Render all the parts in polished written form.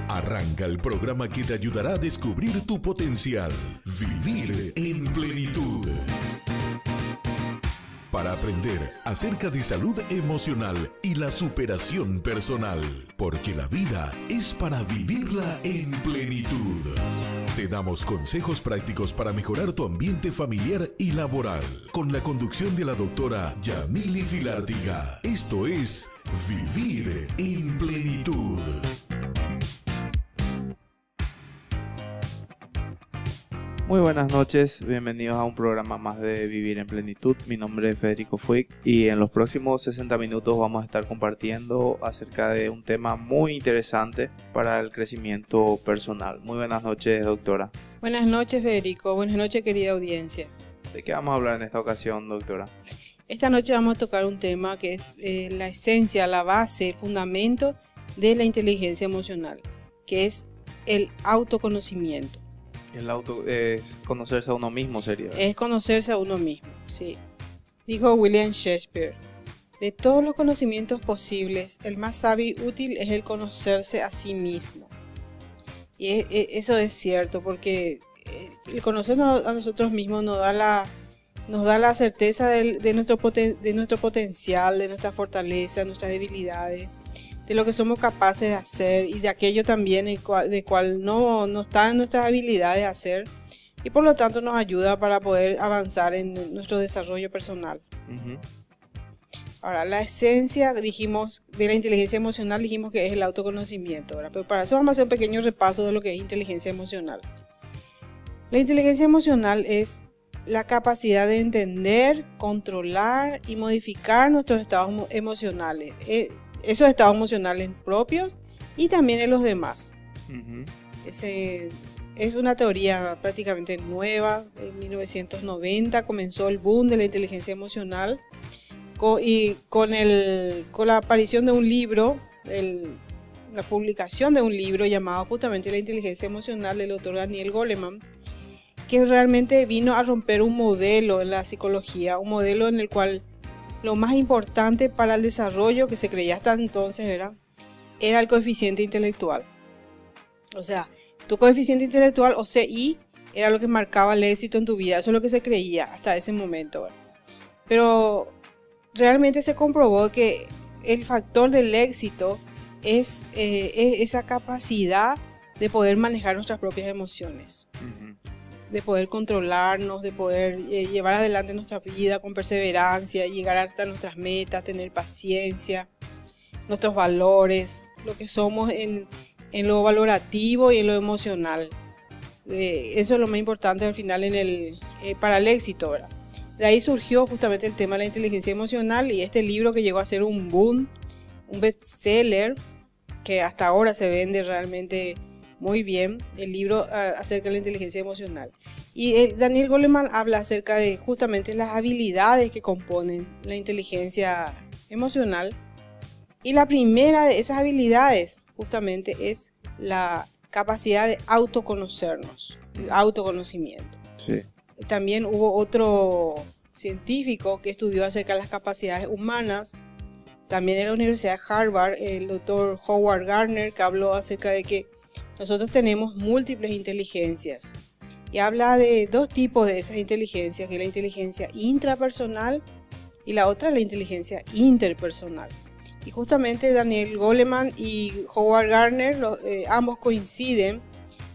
Arranca el programa que te ayudará a descubrir tu potencial. Vivir en plenitud. Para aprender acerca de salud emocional y la superación personal. Porque la vida es para vivirla en plenitud. Te damos consejos prácticos para mejorar tu ambiente familiar y laboral. Con la conducción de la doctora Yamily Filártiga. Esto es Vivir en Plenitud. Muy buenas noches, bienvenidos a un programa más de Vivir en Plenitud. Mi nombre es Federico Fuig y en los próximos 60 minutos vamos a estar compartiendo acerca de un tema muy interesante para el crecimiento personal. Muy buenas noches, doctora. Buenas noches, Federico. Buenas noches, querida audiencia. ¿De qué vamos a hablar en esta ocasión, doctora? Esta noche vamos a tocar un tema que es la esencia, la base, el fundamento de la inteligencia emocional, que es el autoconocimiento. El auto es conocerse a uno mismo, sería. Es conocerse a uno mismo, sí. Dijo William Shakespeare: de todos los conocimientos posibles, el más sabio y útil es el conocerse a sí mismo. Y eso es cierto, porque el conocernos a nosotros mismos nos da la certeza de nuestro potencial, de nuestra fortaleza, de nuestras debilidades, de lo que somos capaces de hacer y de aquello también de cual no está en nuestras habilidades de hacer, y por lo tanto nos ayuda para poder avanzar en nuestro desarrollo personal. Uh-huh. Ahora, la esencia, dijimos, de la inteligencia emocional, dijimos que es el autoconocimiento, ¿verdad? Pero para eso vamos a hacer un pequeño repaso de lo que es inteligencia emocional. La inteligencia emocional es la capacidad de entender, controlar y modificar nuestros estados emocionales. Esos estados emocionales propios y también en los demás. Uh-huh. Es una teoría prácticamente nueva. En 1990 comenzó el boom de la inteligencia emocional con la aparición de un libro, la publicación de un libro llamado justamente La inteligencia emocional del doctor Daniel Goleman, que realmente vino a romper un modelo en la psicología, un modelo en el cual lo más importante para el desarrollo que se creía hasta entonces era el coeficiente intelectual. O sea, tu coeficiente intelectual o CI era lo que marcaba el éxito en tu vida. Eso es lo que se creía hasta ese momento, ¿verdad? Pero realmente se comprobó que el factor del éxito es esa capacidad de poder manejar nuestras propias emociones. Uh-huh. De poder controlarnos, de poder llevar adelante nuestra vida con perseverancia, llegar hasta nuestras metas, tener paciencia, nuestros valores, lo que somos en lo valorativo y en lo emocional. Eso es lo más importante al final para el éxito, ¿verdad? De ahí surgió justamente el tema de la inteligencia emocional y este libro que llegó a ser un boom, un bestseller, que hasta ahora se vende realmente muy bien, el libro acerca de la inteligencia emocional. Y Daniel Goleman habla acerca de justamente las habilidades que componen la inteligencia emocional. Y la primera de esas habilidades justamente es la capacidad de autoconocernos, el autoconocimiento. Sí. También hubo otro científico que estudió acerca de las capacidades humanas, también en la Universidad de Harvard, el doctor Howard Gardner, que habló acerca de que nosotros tenemos múltiples inteligencias y habla de dos tipos de esas inteligencias, que es la inteligencia intrapersonal y la otra la inteligencia interpersonal. Y justamente Daniel Goleman y Howard Gardner, ambos coinciden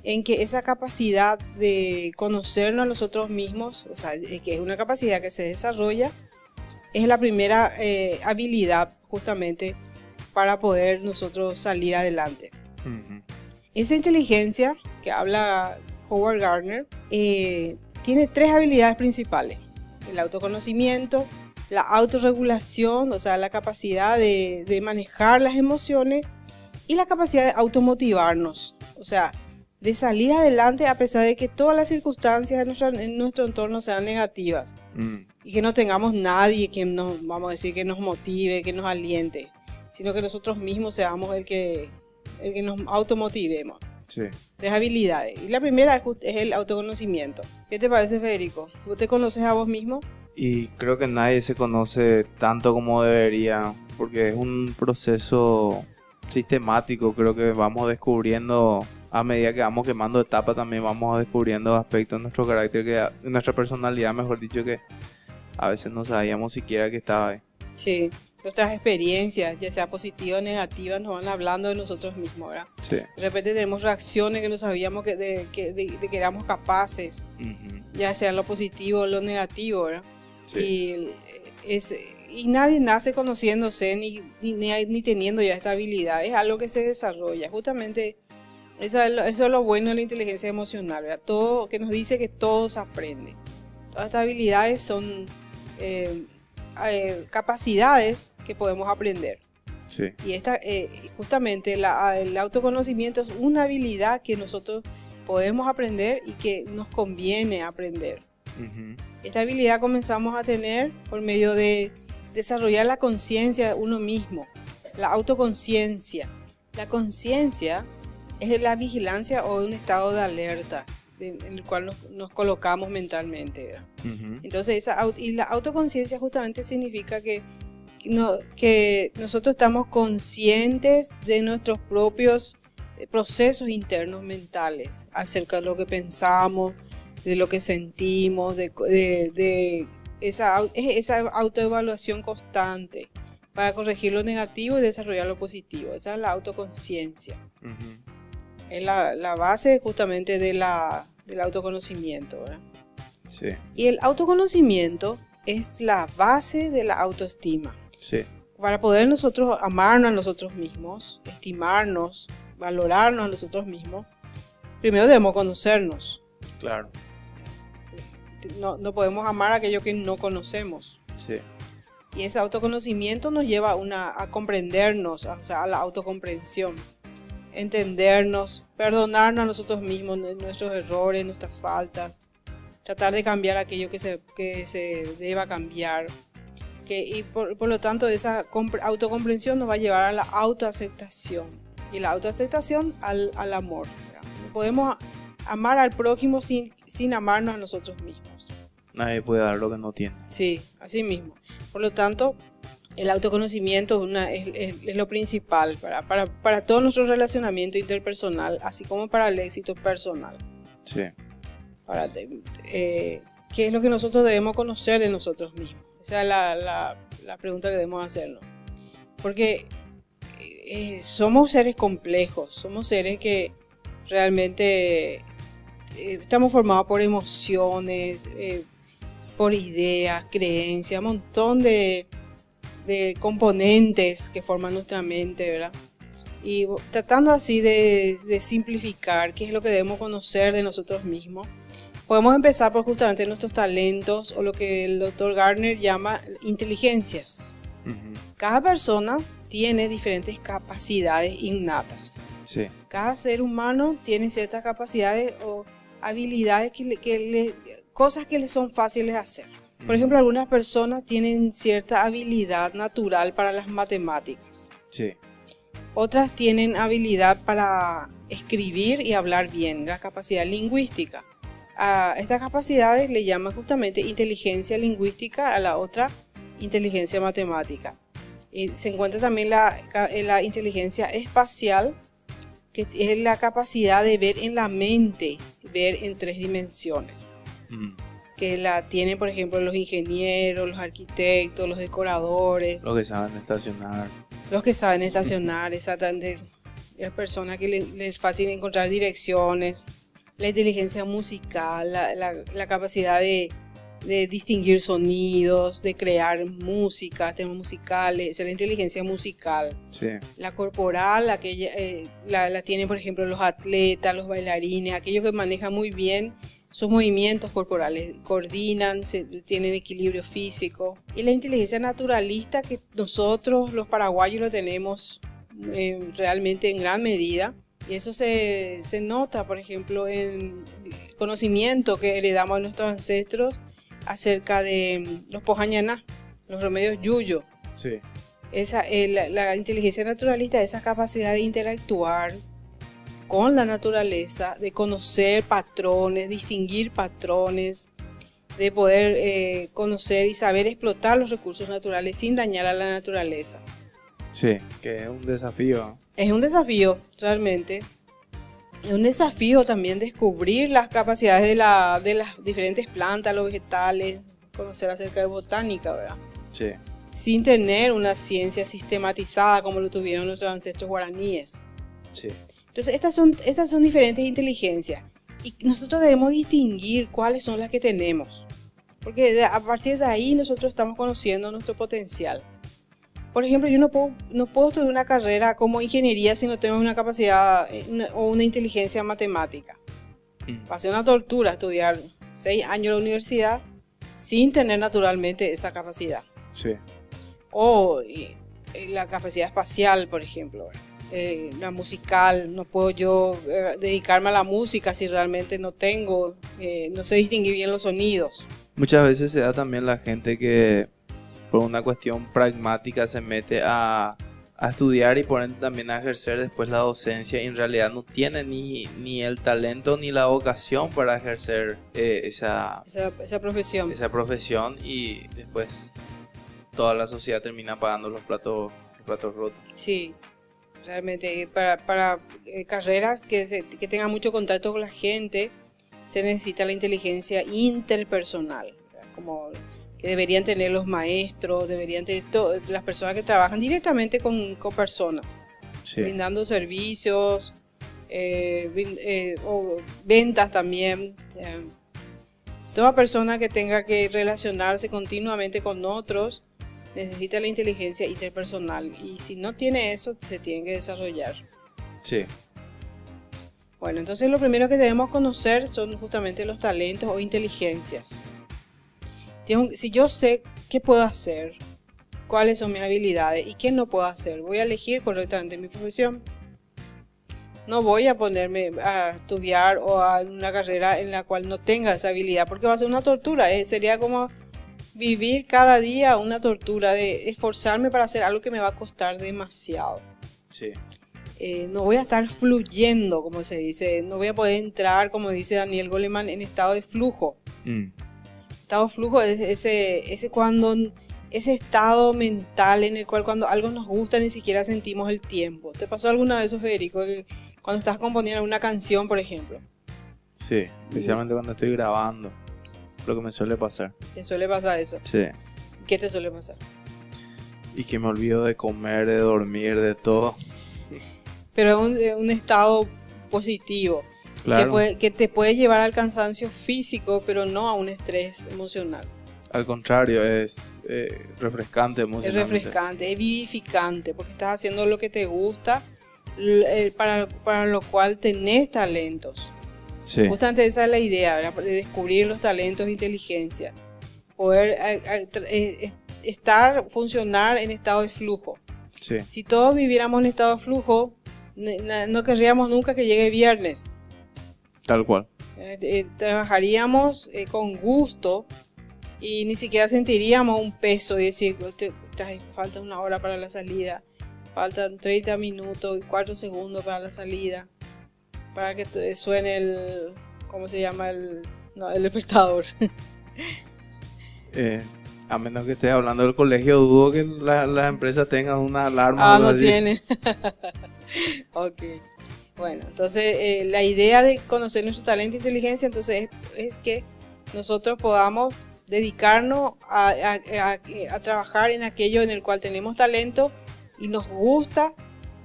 en que esa capacidad de conocernos a nosotros mismos, o sea, que es una capacidad que se desarrolla, es la primera habilidad justamente para poder nosotros salir adelante. Uh-huh. Esa inteligencia que habla Howard Gardner tiene tres habilidades principales: el autoconocimiento, la autorregulación, o sea, la capacidad de manejar las emociones, y la capacidad de automotivarnos, o sea, de salir adelante a pesar de que todas las circunstancias en nuestro entorno sean negativas y que no tengamos nadie que nos, vamos a decir, que nos motive, que nos aliente, sino que nosotros mismos seamos el que nos automotivemos. Sí. Tres habilidades. Y la primera es el autoconocimiento. ¿Qué te parece, Federico? ¿Vos te conoces a vos mismo? Y creo que nadie se conoce tanto como debería, porque es un proceso sistemático. Creo que vamos descubriendo, a medida que vamos quemando etapas, también vamos descubriendo aspectos de nuestro carácter, de nuestra personalidad, mejor dicho, que a veces no sabíamos siquiera que estaba ahí. Sí, nuestras experiencias, ya sea positivas o negativas, nos van hablando de nosotros mismos, ¿verdad? Sí. De repente tenemos reacciones que no sabíamos de que éramos capaces, ya sea lo positivo o lo negativo, ¿verdad? Sí. Y nadie nace conociéndose ni teniendo ya esta habilidad, es algo que se desarrolla. Justamente eso es lo bueno de la inteligencia emocional, ¿verdad? Todo que nos dice que todo se aprende. Todas estas habilidades son capacidades que podemos aprender. Sí. Y justamente el autoconocimiento es una habilidad que nosotros podemos aprender y que nos conviene aprender. Esta habilidad comenzamos a tener por medio de desarrollar la conciencia de uno mismo, la autoconciencia. La conciencia es la vigilancia o un estado de alerta en el cual nos colocamos mentalmente, ¿verdad? Entonces, la autoconciencia justamente significa que nosotros estamos conscientes de nuestros propios procesos internos mentales, acerca de lo que pensamos, de lo que sentimos, de esa autoevaluación constante para corregir lo negativo y desarrollar lo positivo. Esa es la autoconciencia. Es la base justamente del autoconocimiento, ¿verdad? Sí. Y el autoconocimiento es la base de la autoestima. Sí. Para poder nosotros amarnos a nosotros mismos, estimarnos, valorarnos a nosotros mismos, primero debemos conocernos. Claro. No podemos amar a aquello que no conocemos. Sí. Y ese autoconocimiento nos lleva a comprendernos, o sea, a la autocomprensión. Entendernos, perdonarnos a nosotros mismos, nuestros errores, nuestras faltas. Tratar de cambiar aquello que se deba cambiar. Y por lo tanto, esa autocomprensión nos va a llevar a la autoaceptación. Y la autoaceptación al amor. No podemos amar al prójimo sin amarnos a nosotros mismos. Nadie puede dar lo que no tiene. Sí, así mismo. Por lo tanto, el autoconocimiento es lo principal para todo nuestro relacionamiento interpersonal, así como para el éxito personal. Sí. Ahora, ¿qué es lo que nosotros debemos conocer de nosotros mismos? Esa es la pregunta que debemos hacernos. Porque somos seres complejos, somos seres que realmente estamos formados por emociones, por ideas, creencias, un montón de componentes que forman nuestra mente, ¿verdad? Y tratando así de simplificar qué es lo que debemos conocer de nosotros mismos, podemos empezar por justamente nuestros talentos o lo que el Dr. Gardner llama inteligencias. Cada persona tiene diferentes capacidades innatas. Sí. Cada ser humano tiene ciertas capacidades o habilidades cosas que le son fáciles de hacer. Por ejemplo, algunas personas tienen cierta habilidad natural para las matemáticas. Sí. Otras tienen habilidad para escribir y hablar bien, la capacidad lingüística. A estas capacidades le llaman justamente inteligencia lingüística, a la otra inteligencia matemática. Y se encuentra también la inteligencia espacial, que es la capacidad de ver en la mente, ver en 3 dimensiones. Que la tienen, por ejemplo, los ingenieros, los arquitectos, los decoradores. Los que saben estacionar. Los que saben estacionar, exactamente. Las personas que les es fácil encontrar direcciones. La inteligencia musical, la capacidad de distinguir sonidos, de crear música, temas musicales. Esa es la inteligencia musical. Sí. La corporal, la tienen, por ejemplo, los atletas, los bailarines, aquellos que manejan muy bien sus movimientos corporales, coordinan, tienen equilibrio físico. Y la inteligencia naturalista, que nosotros los paraguayos lo tenemos realmente en gran medida. Y eso se nota, por ejemplo, en el conocimiento que heredamos de nuestros ancestros acerca de los pojañaná, los remedios yuyo. Sí. La inteligencia naturalista, esa capacidad de interactuar con la naturaleza, de conocer patrones, distinguir patrones, de poder conocer y saber explotar los recursos naturales sin dañar a la naturaleza. Sí, que es un desafío. Es un desafío, realmente. Es un desafío también descubrir las capacidades de las diferentes plantas, los vegetales, conocer acerca de botánica, ¿verdad? Sí, Sin tener una ciencia sistematizada como lo tuvieron nuestros ancestros guaraníes. sí, Entonces, estas son diferentes inteligencias. Y nosotros debemos distinguir cuáles son las que tenemos. Porque a partir de ahí nosotros estamos conociendo nuestro potencial. Por ejemplo, yo no puedo estudiar una carrera como ingeniería si no tengo una capacidad o una inteligencia matemática. Va a ser una tortura estudiar 6 años en la universidad sin tener naturalmente esa capacidad. sí, O la capacidad espacial, por ejemplo. La musical, no puedo yo dedicarme a la música si realmente no sé distinguir bien los sonidos. Muchas veces se da también la gente que por una cuestión pragmática se mete a estudiar y por ende también a ejercer después la docencia y en realidad no tiene ni el talento ni la vocación para ejercer esa profesión y después toda la sociedad termina pagando los platos rotos. Sí, realmente para carreras que tengan mucho contacto con la gente se necesita la inteligencia interpersonal, ¿verdad? Como que deberían tener los maestros, deberían tener las personas que trabajan directamente con personas, Sí, brindando servicios, o ventas también. Toda persona que tenga que relacionarse continuamente con otros necesita la inteligencia interpersonal y si no tiene eso se tiene que desarrollar. sí, Bueno, entonces lo primero que debemos conocer son justamente los talentos o inteligencias. Si yo sé qué puedo hacer, cuáles son mis habilidades y qué no puedo hacer, voy a elegir correctamente mi profesión. No voy a ponerme a estudiar o a una carrera en la cual no tenga esa habilidad porque va a ser una tortura. Sería como vivir cada día una tortura de esforzarme para hacer algo que me va a costar demasiado. sí, No voy a estar fluyendo, como se dice, no voy a poder entrar, como dice Daniel Goleman, en estado de flujo. Estado de flujo es ese estado mental en el cual cuando algo nos gusta ni siquiera sentimos el tiempo. ¿Te pasó alguna vez eso, Federico? Cuando estás componiendo una canción, por ejemplo. sí, especialmente cuando estoy grabando, lo que me suele pasar. ¿Te suele pasar eso? Sí, ¿Qué te suele pasar? y que me olvido de comer, de dormir, de todo. Pero es un estado positivo. Claro, Que te puede llevar al cansancio físico, pero no a un estrés emocional. al contrario, es refrescante Es emocionalmente. refrescante, es vivificante, porque estás haciendo lo que te gusta, para lo cual tenés talentos. Sí, Justamente esa es la idea, ¿verdad? De descubrir los talentos de inteligencia. Poder funcionar en estado de flujo. sí, Si todos viviéramos en estado de flujo, no querríamos nunca que llegue viernes. tal cual. Trabajaríamos con gusto y ni siquiera sentiríamos un peso y decir, falta 1 hora para la salida, faltan 30 minutos y 4 segundos para la salida, para que suene ¿cómo se llama? El despertador. A menos que estés hablando del colegio, dudo que las empresas tengan una alarma. No tiene. Ok. Bueno, entonces la idea de conocer nuestro talento e inteligencia entonces es que nosotros podamos dedicarnos a trabajar en aquello en el cual tenemos talento y nos gusta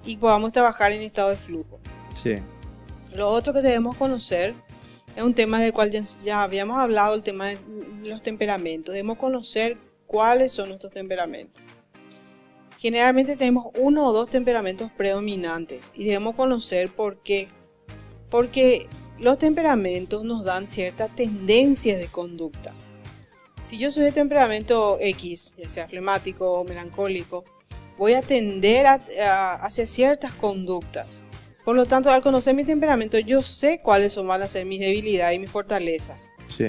y podamos trabajar en estado de flujo. Sí, Lo otro que debemos conocer es un tema del cual ya habíamos hablado, el tema de los temperamentos. Debemos conocer cuáles son nuestros temperamentos. Generalmente tenemos 1 o 2 temperamentos predominantes y debemos conocer por qué. Porque los temperamentos nos dan ciertas tendencias de conducta. Si yo soy de temperamento X, ya sea flemático o melancólico, voy a tender hacia ciertas conductas. Por lo tanto, al conocer mi temperamento, yo sé cuáles van a ser mis debilidades y mis fortalezas. sí,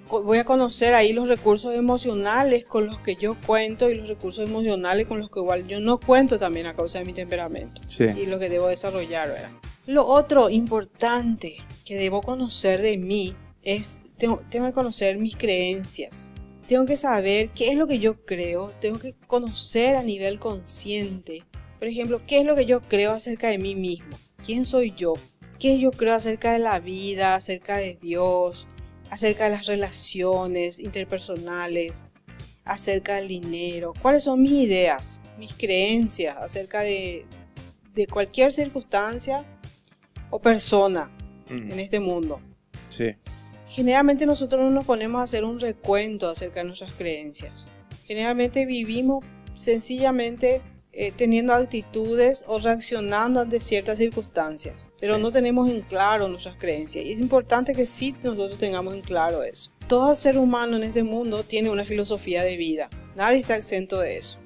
Voy a conocer ahí los recursos emocionales con los que yo cuento y los recursos emocionales con los que igual yo no cuento también a causa de mi temperamento sí, y lo que debo desarrollar, ¿verdad? Lo otro importante que debo conocer de mí es, tengo que conocer mis creencias. tengo que saber qué es lo que yo creo, tengo que conocer a nivel consciente. Por ejemplo, qué es lo que yo creo acerca de mí mismo, quién soy yo, qué yo creo acerca de la vida, acerca de Dios, acerca de las relaciones interpersonales, acerca del dinero, cuáles son mis ideas, mis creencias acerca de cualquier circunstancia o persona en este mundo. Sí. Generalmente nosotros no nos ponemos a hacer un recuento acerca de nuestras creencias. Generalmente vivimos sencillamente teniendo actitudes o reaccionando ante ciertas circunstancias, pero no tenemos en claro nuestras creencias. Y es importante que sí nosotros tengamos en claro eso. Todo ser humano en este mundo tiene una filosofía de vida. Nadie está exento de eso.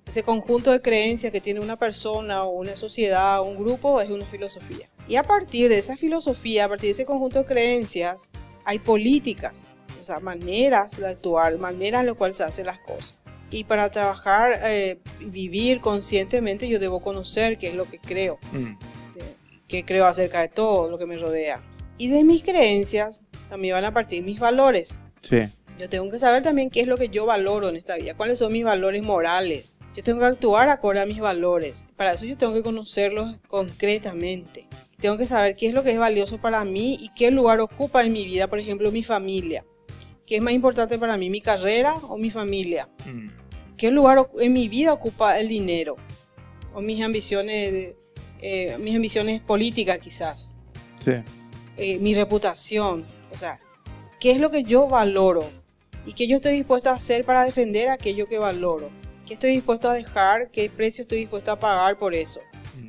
Ese conjunto de creencias que tiene una persona o una sociedad o un grupo es una filosofía. Y a partir de esa filosofía, a partir de ese conjunto de creencias, hay políticas, o sea, maneras de actuar, maneras en las cuales se hacen las cosas. Y para trabajar y vivir conscientemente, yo debo conocer qué es lo que creo, qué creo acerca de todo lo que me rodea. Y de mis creencias también van a partir mis valores. Sí. Yo tengo que saber también qué es lo que yo valoro en esta vida, cuáles son mis valores morales. Yo tengo que actuar acorde a mis valores. Para eso yo tengo que conocerlos concretamente. Tengo que saber qué es lo que es valioso para mí y qué lugar ocupa en mi vida, por ejemplo, mi familia. ¿Qué es más importante para mí, mi carrera o mi familia? ¿Qué lugar en mi vida ocupa el dinero? O mis ambiciones políticas quizás. Sí. Mi reputación. O sea, ¿qué es lo que yo valoro? ¿Y qué yo estoy dispuesto a hacer para defender aquello que valoro? ¿Qué estoy dispuesto a dejar? ¿Qué precio estoy dispuesto a pagar por eso?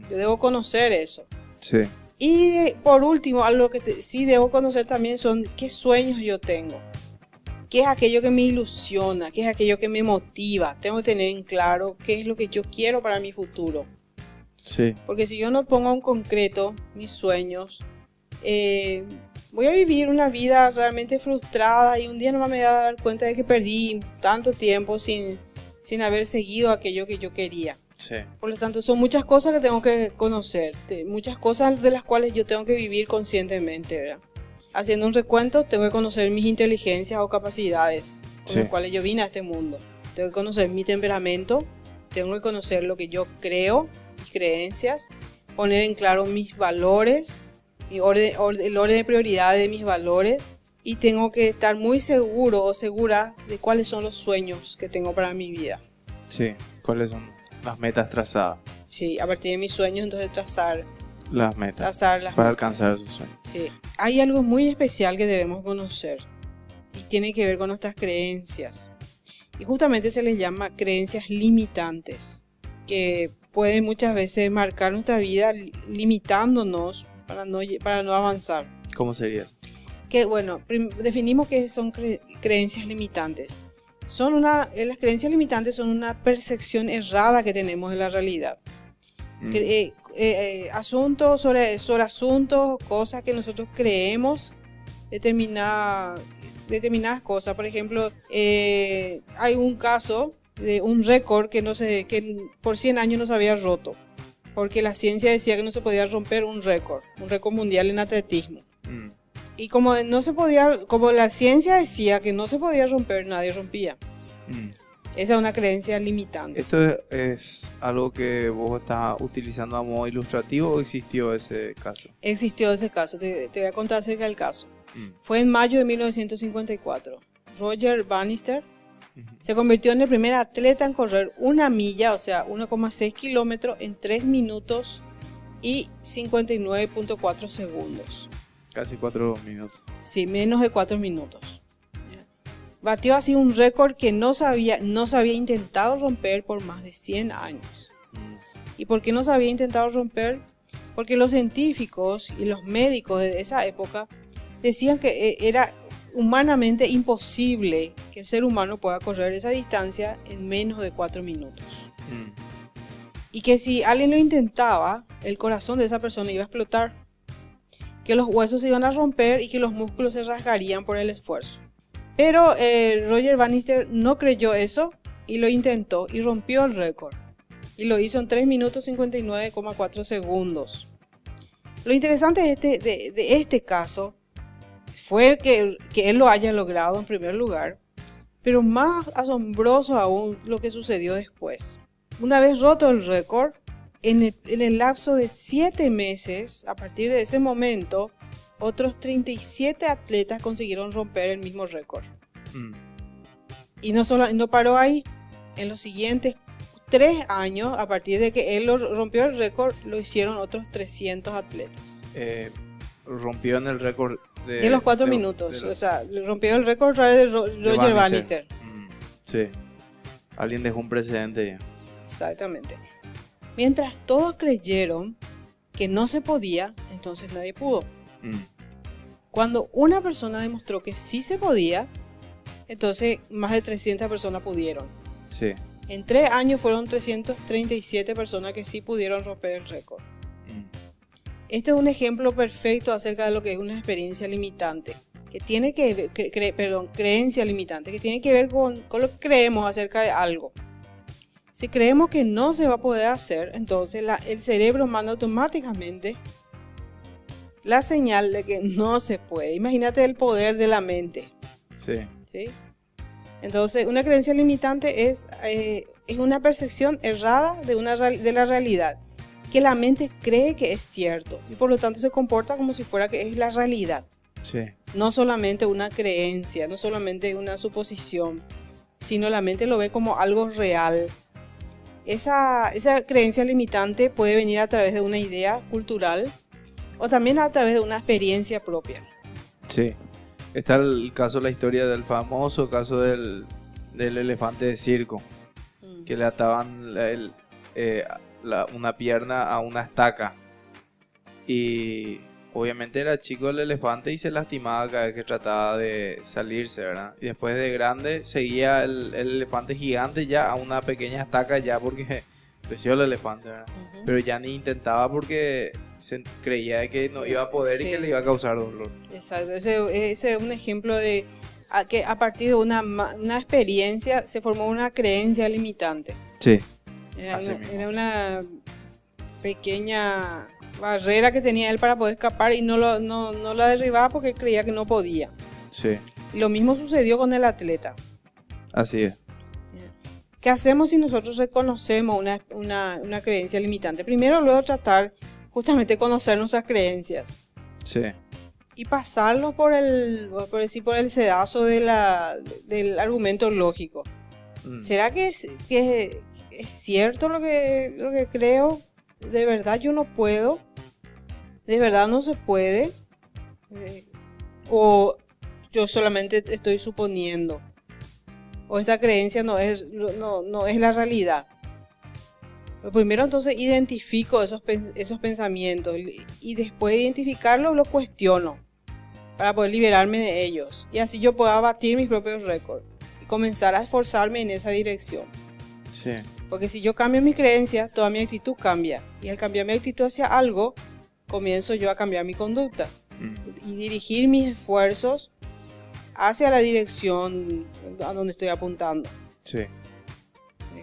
Yo debo conocer eso. Sí. Y por último, algo que sí debo conocer también son qué sueños yo tengo. ¿Qué es aquello que me ilusiona? ¿Qué es aquello que me motiva? Tengo que tener en claro qué es lo que yo quiero para mi futuro. Sí. Porque si yo no pongo en concreto mis sueños, voy a vivir una vida realmente frustrada y un día no me voy a dar cuenta de que perdí tanto tiempo sin haber seguido aquello que yo quería. Sí. Por lo tanto, son muchas cosas que tengo que conocer, muchas cosas de las cuales yo tengo que vivir conscientemente, ¿verdad? Haciendo un recuento, tengo que conocer mis inteligencias o capacidades con las cuales yo vine a este mundo. Tengo que conocer mi temperamento, tengo que conocer lo que yo creo, mis creencias, poner en claro mis valores, el orden de prioridad de mis valores, y tengo que estar muy seguro o segura de cuáles son los sueños que tengo para mi vida. Sí. ¿Cuáles son las metas trazadas? Sí, a partir de mis sueños, entonces trazar Las metas. las Para alcanzar esos sueños. Sí. Hay algo muy especial que debemos conocer y tiene que ver con nuestras creencias. Y justamente se les llama creencias limitantes, que pueden muchas veces marcar nuestra vida limitándonos para no avanzar. ¿Cómo sería eso? Que bueno, definimos qué son creencias limitantes. Las creencias limitantes son una percepción errada que tenemos de la realidad. Asuntos sobre asuntos, cosas que nosotros creemos, determinadas cosas. Por ejemplo, hay un caso de un récord que por 100 años no se había roto, porque la ciencia decía que no se podía romper un récord mundial en atletismo. Y como la ciencia decía que no se podía romper, nadie rompía. Esa es una creencia limitante. ¿Esto es algo que vos estás utilizando a modo ilustrativo o existió ese caso? Existió ese caso, te voy a contar acerca del caso. Fue en mayo de 1954. Roger Bannister se convirtió en el primer atleta en correr 1 milla, o sea, 1,6 kilómetros en 3 minutos y 59.4 segundos. Casi 4 minutos. Sí, menos de 4 minutos. Batió así un récord que no se había intentado romper por más de 100 años. ¿Y por qué no se había intentado romper? Porque los científicos y los médicos de esa época decían que era humanamente imposible que el ser humano pueda correr esa distancia en menos de 4 minutos. Y que si alguien lo intentaba, el corazón de esa persona iba a explotar, que los huesos se iban a romper y que los músculos se rasgarían por el esfuerzo. Pero Roger Bannister no creyó eso y lo intentó y rompió el récord. Y lo hizo en 3 minutos 59,4 segundos. Lo interesante de este caso fue que él lo haya logrado en primer lugar, Pero más asombroso aún lo que sucedió después. Una vez roto el récord, en el lapso de 7 meses, a partir de ese momento, otros 37 atletas consiguieron romper el mismo récord. Y no paró ahí. En los siguientes 3 años, a partir de que él rompió el récord, lo hicieron otros 300 atletas. Rompió en el récord de los 4 minutos. O sea, rompió el récord de Roger Bannister. Sí. Alguien dejó un precedente ya. Exactamente. Mientras todos creyeron que no se podía, entonces nadie pudo. Cuando una persona demostró que sí se podía, entonces más de 300 personas pudieron. Sí. En 3 años fueron 337 personas que sí pudieron romper el récord. Este es un ejemplo perfecto acerca de lo que es una experiencia limitante, que tiene que creencia limitante, que tiene que ver con lo que creemos acerca de algo. Si creemos que no se va a poder hacer, entonces el cerebro manda automáticamente la señal de que no se puede. Imagínate el poder de la mente. Sí. ¿Sí? Entonces, una creencia limitante es una percepción errada de la realidad, que la mente cree que es cierto y por lo tanto se comporta como si fuera que es la realidad. Sí. No solamente una creencia, no solamente una suposición, sino la mente lo ve como algo real. Esa creencia limitante puede venir a través de una idea cultural o también a través de una experiencia propia. Sí. Está el caso, la historia del famoso caso del elefante de circo, que le ataban una pierna a una estaca y obviamente era chico el elefante y se lastimaba cada vez que trataba de salirse, ¿verdad? Y después de grande seguía el elefante gigante ya a una pequeña estaca ya porque creció el elefante, ¿verdad? Pero ya ni intentaba porque se creía de que no iba a poder y que le iba a causar dolor. Exacto, ese es un ejemplo de que a partir de una experiencia se formó una creencia limitante. Sí. Era una pequeña barrera que tenía él para poder escapar y no la derribaba porque creía que no podía. Sí. Y lo mismo sucedió con el atleta. Así es. ¿Qué hacemos si nosotros reconocemos una creencia limitante? Primero, luego tratar justamente de conocer nuestras creencias. Sí. Y pasarlo por el sedazo del argumento lógico. ¿Será que es cierto lo que creo? ¿De verdad yo no puedo? ¿De verdad no se puede? ¿O yo solamente estoy suponiendo? ¿O esta creencia no es la realidad? Lo primero entonces identifico esos pensamientos y después de identificarlos los cuestiono para poder liberarme de ellos. Y así yo pueda batir mis propios récords y comenzar a esforzarme en esa dirección. Sí. Porque si yo cambio mis creencias, toda mi actitud cambia. Y al cambiar mi actitud hacia algo, comienzo yo a cambiar mi conducta. Y dirigir mis esfuerzos hacia la dirección a donde estoy apuntando. Sí.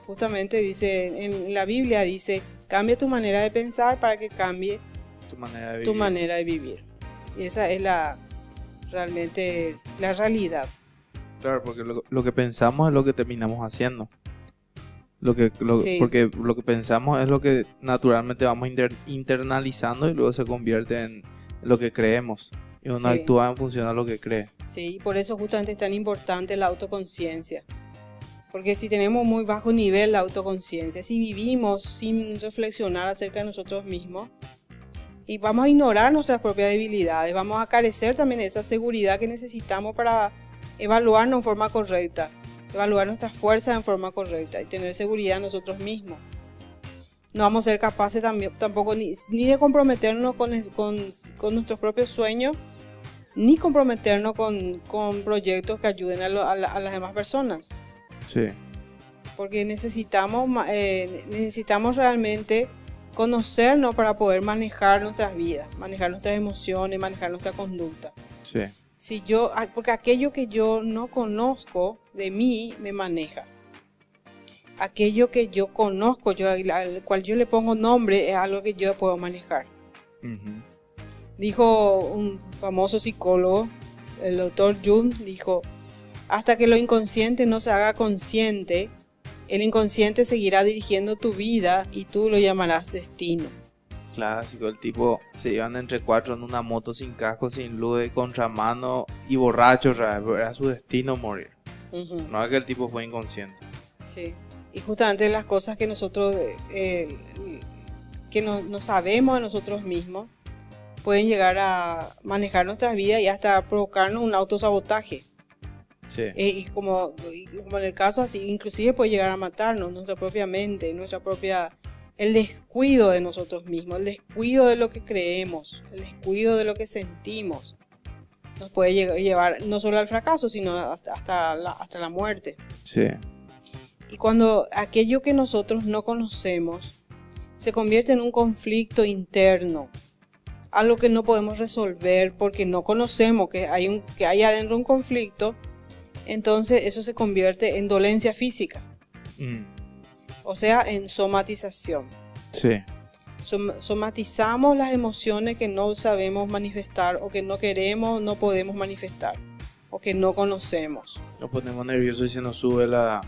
Justamente dice, en la Biblia dice, cambia tu manera de pensar para que cambie tu manera de vivir. Y esa es realmente la realidad. Claro, porque lo que pensamos es lo que terminamos haciendo. Sí. Porque lo que pensamos es lo que naturalmente vamos internalizando y luego se convierte en lo que creemos. Y uno actúa en función a lo que cree. Sí, y por eso justamente es tan importante la autoconciencia. Porque si tenemos muy bajo nivel de autoconciencia, si vivimos sin reflexionar acerca de nosotros mismos, y vamos a ignorar nuestras propias debilidades, vamos a carecer también de esa seguridad que necesitamos para evaluarnos en forma correcta, evaluar nuestras fuerzas en forma correcta y tener seguridad en nosotros mismos. No vamos a ser capaces tampoco ni de comprometernos con nuestros propios sueños, ni comprometernos con proyectos que ayuden a las demás personas. Sí. Porque necesitamos realmente conocernos para poder manejar nuestras vidas, manejar nuestras emociones, manejar nuestra conducta. Sí. Porque aquello que yo no conozco de mí me maneja. Aquello que yo conozco, al cual yo le pongo nombre, es algo que yo puedo manejar. Uh-huh. Dijo un famoso psicólogo, el doctor Jung, dijo: Hasta que lo inconsciente no se haga consciente, el inconsciente seguirá dirigiendo tu vida y tú lo llamarás destino. Clásico, el tipo se iban entre cuatro en una moto sin casco, sin luz, de contramano y borracho, era su destino morir. No es que el tipo fue inconsciente. Sí, y justamente las cosas que nosotros que no sabemos de nosotros mismos pueden llegar a manejar nuestra vida y hasta provocarnos un autosabotaje. Sí. Y como en el caso así, inclusive puede llegar a matarnos, nuestra propia mente, el descuido de nosotros mismos, el descuido de lo que creemos, el descuido de lo que sentimos, nos puede llevar no solo al fracaso, sino hasta la muerte. Sí. Y cuando aquello que nosotros no conocemos se convierte en un conflicto interno, algo que no podemos resolver porque no conocemos que hay adentro un conflicto, entonces eso se convierte en dolencia física. O sea, en somatización. Sí. Somatizamos las emociones que no sabemos manifestar o que no queremos, no podemos manifestar o que no conocemos. Nos ponemos nerviosos y se nos sube la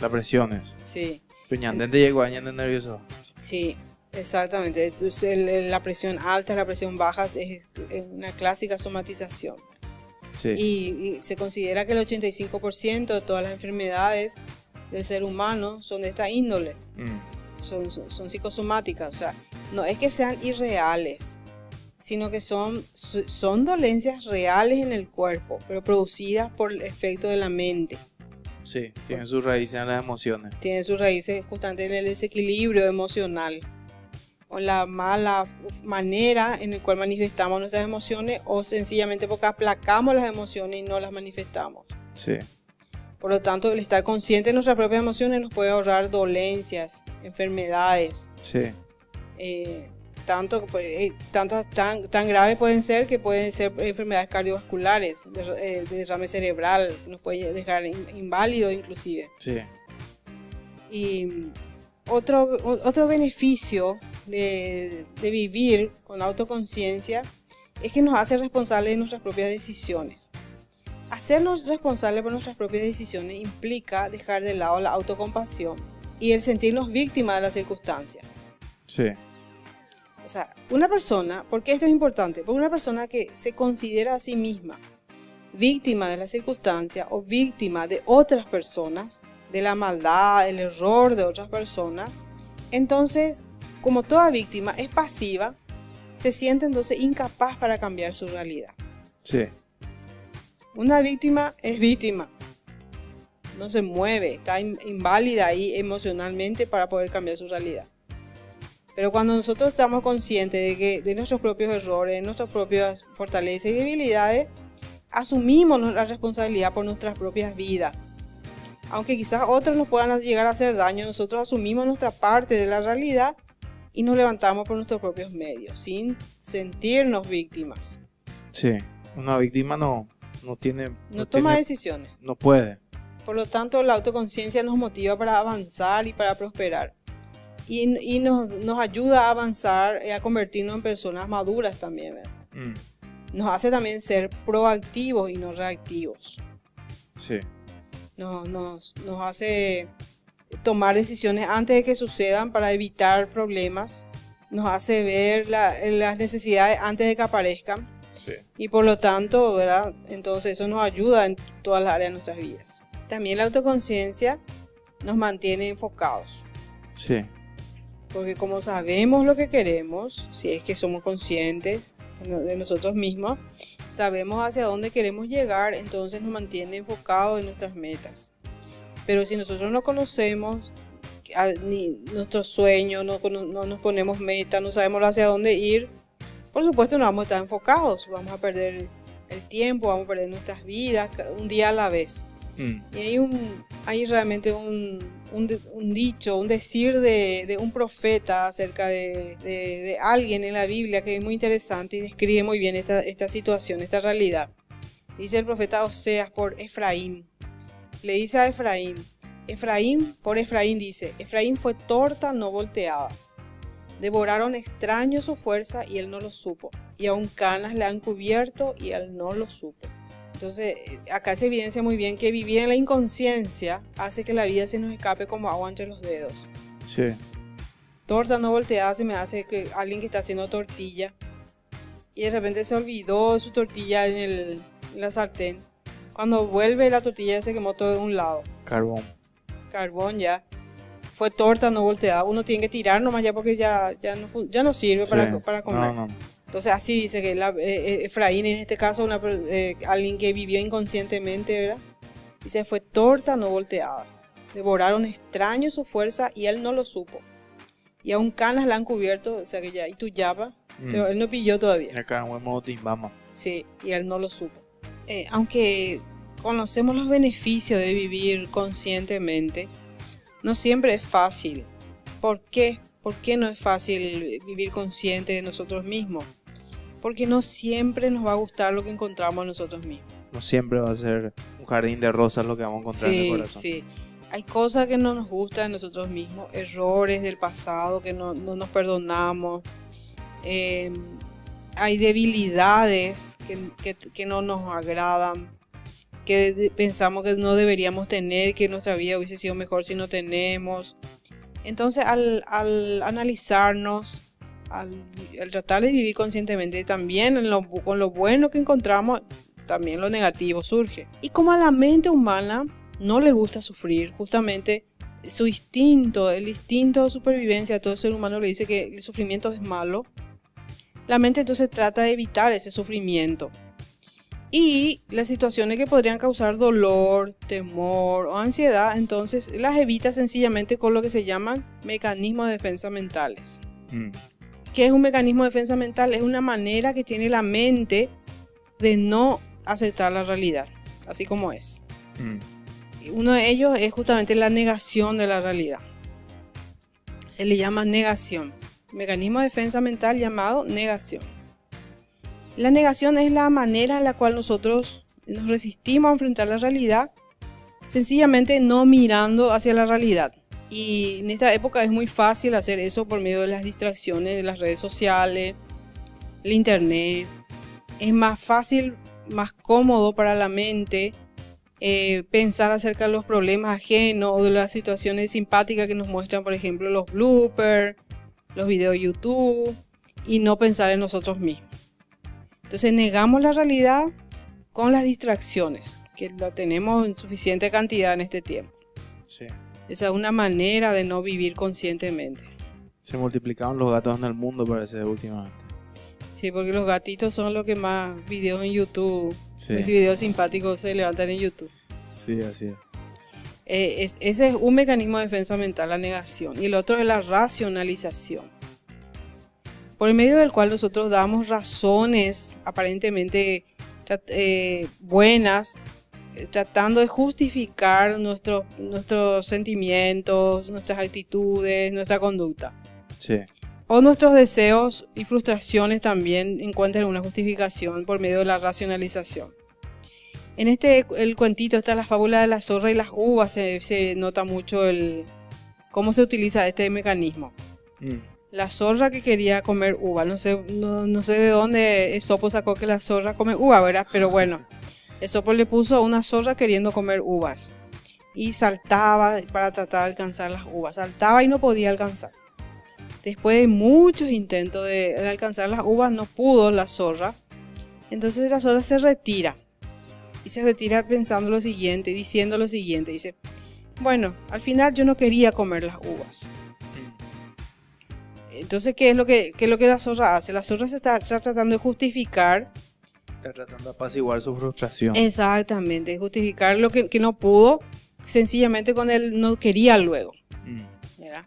presión. Sí. Peñandente llegó a nervioso. Sí, exactamente. Entonces, la presión alta, la presión baja es una clásica somatización. Sí. Y se considera que el 85% de todas las enfermedades del ser humano son de esta índole. Son psicosomáticas, o sea, no es que sean irreales, sino que son dolencias reales en el cuerpo, pero producidas por el efecto de la mente. Sí, tienen sus raíces en las emociones. Tienen sus raíces justamente en el desequilibrio emocional, o la mala manera en la cual manifestamos nuestras emociones, o sencillamente porque aplacamos las emociones y no las manifestamos. Sí. Por lo tanto, el estar consciente de nuestras propias emociones nos puede ahorrar dolencias, enfermedades. Sí. Tan graves pueden ser que pueden ser enfermedades cardiovasculares, de derrame cerebral, nos puede dejar inválido inclusive. Sí. Y otro beneficio de vivir con autoconciencia es que nos hace responsables de nuestras propias decisiones. Hacernos responsables por nuestras propias decisiones implica dejar de lado la autocompasión y el sentirnos víctimas de las circunstancias. Sí. O sea, una persona, ¿por qué esto es importante? Porque una persona que se considera a sí misma víctima de las circunstancias o víctima de otras personas, de la maldad, el error de otras personas, entonces, como toda víctima es pasiva, se siente entonces incapaz para cambiar su realidad. Sí. Una víctima es víctima, no se mueve, está inválida ahí emocionalmente para poder cambiar su realidad. Pero cuando nosotros estamos conscientes de nuestros propios errores, de nuestras propias fortalezas y debilidades, asumimos la responsabilidad por nuestras propias vidas. Aunque quizás otros nos puedan llegar a hacer daño, nosotros asumimos nuestra parte de la realidad y nos levantamos por nuestros propios medios, sin sentirnos víctimas. Sí, una víctima no toma decisiones. No puede. Por lo tanto, la autoconciencia nos motiva para avanzar y para prosperar. Y nos ayuda a avanzar y a convertirnos en personas maduras también, ¿verdad? Nos hace también ser proactivos y no reactivos. Sí. Nos hace tomar decisiones antes de que sucedan para evitar problemas. Nos hace ver las necesidades antes de que aparezcan. Sí. Y por lo tanto, ¿verdad? Entonces eso nos ayuda en todas las áreas de nuestras vidas. También la autoconciencia nos mantiene enfocados. Sí. Porque como sabemos lo que queremos, si es que somos conscientes de nosotros mismos, sabemos hacia dónde queremos llegar, entonces nos mantiene enfocados en nuestras metas. Pero si nosotros no conocemos ni nuestros sueños, no nos ponemos metas, no sabemos hacia dónde ir, por supuesto no vamos a estar enfocados, vamos a perder el tiempo, vamos a perder nuestras vidas un día a la vez. Y hay realmente un dicho, un decir de un profeta acerca de alguien en la Biblia que es muy interesante y describe muy bien esta situación, esta realidad. Dice el profeta Oseas por Efraín. Le dice a Efraín, por Efraín dice, Efraín fue torta no volteada. Devoraron extraños su fuerza y él no lo supo. Y aún canas le han cubierto y él no lo supo. Entonces, acá se evidencia muy bien que vivir en la inconsciencia hace que la vida se nos escape como agua entre los dedos. Sí. Torta no volteada se me hace que alguien que está haciendo tortilla y de repente se olvidó su tortilla en la sartén. Cuando vuelve la tortilla se quemó todo de un lado. Carbón ya. Fue torta no volteada. Uno tiene que tirar nomás ya porque ya no sirve para comer. No. Entonces así dice que Efraín, en este caso alguien que vivió inconscientemente, ¿verdad? Dice, fue torta no volteada. Devoraron extraños su fuerza y él no lo supo. Y aún canas la han cubierto, o sea que ya, y tu yapa, pero él no pilló todavía. Acá en modo timbama. Sí, y él no lo supo. Aunque conocemos los beneficios de vivir conscientemente, no siempre es fácil. ¿Por qué? ¿Por qué no es fácil vivir consciente de nosotros mismos? Porque no siempre nos va a gustar lo que encontramos en nosotros mismos. No siempre va a ser un jardín de rosas lo que vamos a encontrar en el corazón. Sí. Hay cosas que no nos gustan de nosotros mismos, errores del pasado que no nos perdonamos. Hay debilidades que no nos agradan, que pensamos que no deberíamos tener, que nuestra vida hubiese sido mejor si no tenemos. Entonces, al analizarnos, al tratar de vivir conscientemente, también con lo bueno que encontramos, también lo negativo surge. Y como a la mente humana no le gusta sufrir, justamente el instinto de supervivencia a todo ser humano le dice que el sufrimiento es malo. La mente entonces trata de evitar ese sufrimiento. Y las situaciones que podrían causar dolor, temor o ansiedad, entonces las evita sencillamente con lo que se llaman mecanismos de defensa mentales. ¿Qué es un mecanismo de defensa mental? Es una manera que tiene la mente de no aceptar la realidad, así como es. Uno de ellos es justamente la negación de la realidad. Se le llama negación. Mecanismo de defensa mental llamado negación. La negación es la manera en la cual nosotros nos resistimos a enfrentar la realidad, sencillamente no mirando hacia la realidad. Y en esta época es muy fácil hacer eso por medio de las distracciones de las redes sociales, el internet. Es más fácil, más cómodo para la mente pensar acerca de los problemas ajenos o de las situaciones simpáticas que nos muestran, por ejemplo, los bloopers, los videos de YouTube, y no pensar en nosotros mismos. Entonces negamos la realidad con las distracciones, que la tenemos en suficiente cantidad en este tiempo. Sí. Esa es una manera de no vivir conscientemente. Se multiplicaron los gatos en el mundo, parece, últimamente. Sí, porque los gatitos son los que más videos en YouTube, los videos simpáticos se levantan en YouTube. Sí, así es. Ese es un mecanismo de defensa mental, la negación. Y el otro es la racionalización, por el medio del cual nosotros damos razones aparentemente buenas, tratando de justificar nuestros sentimientos, nuestras actitudes, nuestra conducta. Sí. O nuestros deseos y frustraciones también encuentran una justificación por medio de la racionalización. En el cuentito está la fábula de la zorra y las uvas, se nota mucho cómo se utiliza este mecanismo. La zorra que quería comer uva, no sé de dónde Esopo sacó que la zorra come uva, ¿verdad? Pero bueno, Esopo le puso a una zorra queriendo comer uvas y saltaba para tratar de alcanzar las uvas, saltaba y no podía alcanzar. Después de muchos intentos de alcanzar las uvas, no pudo la zorra. Entonces la zorra se retira. Y se retira pensando lo siguiente, diciendo lo siguiente. Dice, bueno, al final yo no quería comer las uvas. Entonces, ¿qué es lo que la zorra hace? La zorra se está tratando de justificar. Está tratando de apaciguar su frustración. Exactamente, justificar lo que no pudo, sencillamente con él no quería luego. ¿Verdad?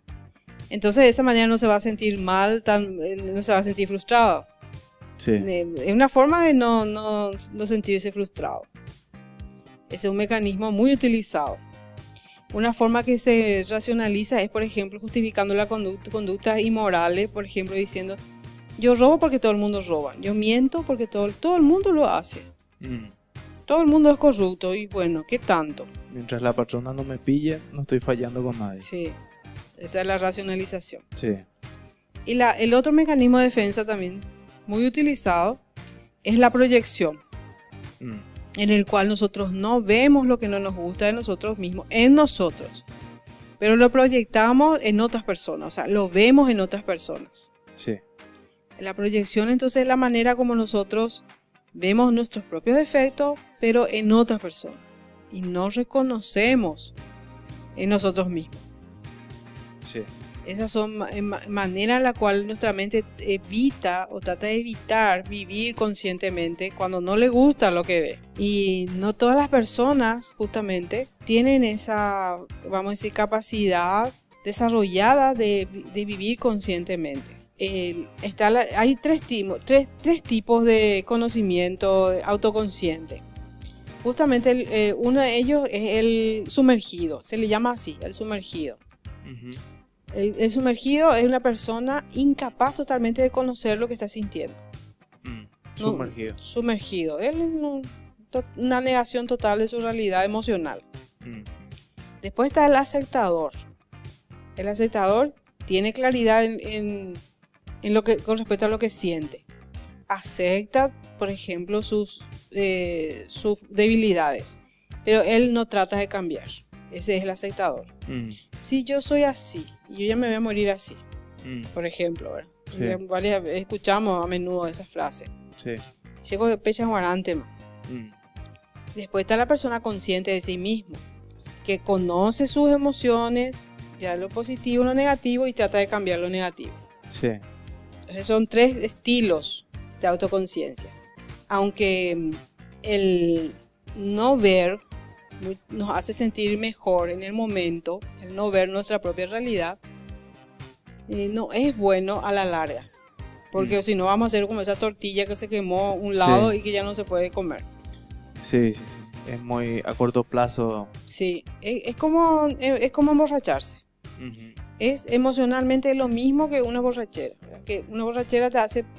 Entonces de esa manera no se va a sentir mal, no se va a sentir frustrado. Sí. Es una forma de no sentirse frustrado. Ese es un mecanismo muy utilizado. Una forma que se racionaliza es, por ejemplo, justificando la conductas inmorales, por ejemplo, diciendo, yo robo porque todo el mundo roba, yo miento porque todo el mundo lo hace. Todo el mundo es corrupto y bueno, ¿qué tanto? Mientras la patrona no me pille, no estoy fallando con nadie. Sí. Esa es la racionalización. Sí. Y el otro mecanismo de defensa también muy utilizado es la proyección. en el cual nosotros no vemos lo que no nos gusta de nosotros mismos, en nosotros, pero lo proyectamos en otras personas, o sea, lo vemos en otras personas. Sí. La proyección entonces es la manera como nosotros vemos nuestros propios defectos, pero en otras personas, y no reconocemos en nosotros mismos. Sí. Esas son maneras en la cual nuestra mente evita o trata de evitar vivir conscientemente cuando no le gusta lo que ve. Y no todas las personas justamente tienen esa, vamos a decir, capacidad desarrollada de vivir conscientemente. Hay tres tipos de conocimiento autoconsciente. Justamente uno de ellos es el sumergido, se le llama así, el sumergido. Uh-huh. El sumergido es una persona incapaz totalmente de conocer lo que está sintiendo. Sumergido. Sumergido. Él es una negación total de su realidad emocional. Después está el aceptador. El aceptador tiene claridad en lo que, con respecto a lo que siente. Acepta, por ejemplo, sus debilidades. Pero él no trata de cambiar. Ese es el aceptador. Si yo soy así, yo ya me voy a morir así, por ejemplo, ¿verdad? Sí. Escuchamos a menudo esa frase. Sí. Llego de pecha guarante. Después está la persona consciente de sí mismo, que conoce sus emociones, ya lo positivo, lo negativo, y trata de cambiar lo negativo. Sí. Entonces son tres estilos de autoconciencia. Aunque el no ver nos hace sentir mejor en el momento, el no ver nuestra propia realidad, no es bueno a la larga, porque si no vamos a hacer como esa tortilla que se quemó un lado, sí, y que ya no se puede comer. Sí, es muy a corto plazo. Sí, es como emborracharse. Uh-huh. Es emocionalmente lo mismo que una borrachera, ¿verdad? Que una borrachera